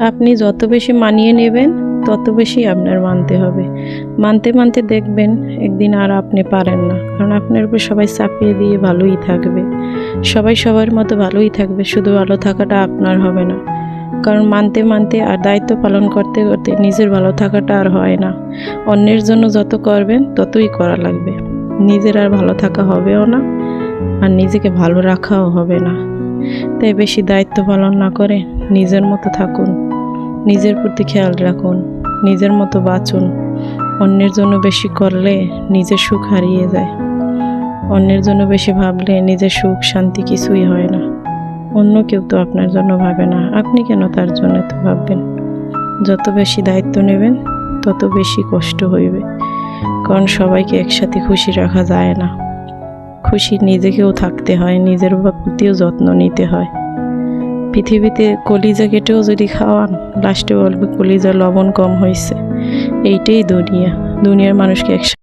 আপনি যত বেশি মানিয়ে নেবেন তত বেশি আপনার মানতে হবে। মানতে মানতে দেখবেন একদিন আর আপনি পারেন না, কারণ আপনার উপর সবাই চাপিয়ে দিয়ে ভালোই থাকবে, সবাই সবার মতো ভালোই থাকবে, শুধু ভালো থাকাটা আপনার হবে না। কারণ মানতে মানতে আর দায়িত্ব পালন করতে করতে নিজের ভালো থাকাটা আর হয় না। অন্যের জন্য যত করবেন ততই করা লাগবে, নিজের আর ভালো থাকা হবেও না, আর নিজেকে ভালো রাখাও হবে না। তাই বেশি দায়িত্ব পালন না করে নিজের মতো থাকুন, নিজের প্রতি খেয়াল রাখুন, নিজের মতো বাঁচুন। অন্যের জন্য বেশি করলে নিজের সুখ হারিয়ে যায়। অন্যের জন্য বেশি ভাবলে নিজের সুখ শান্তি কিছুই হয় না। অন্য কেউ তো আপনার জন্য ভাবে না, আপনি কেন তার জন্য তো ভাববেন? যত বেশি দায়িত্ব নেবেন তত বেশি কষ্ট হইবে, কারণ সবাইকে একসাথে খুশি রাখা যায় না। খুশি নিজেকেও থাকতে হয়, নিজের প্রতিও যত্ন নিতে হয়। পৃথিবীতে কলিজা কেটেও যদি খাওয়ান, লাস্টে বলবে কলিজা লবণ কম হয়েছে। এইটাই দুনিয়া। দুনিয়ার মানুষকে একসাথে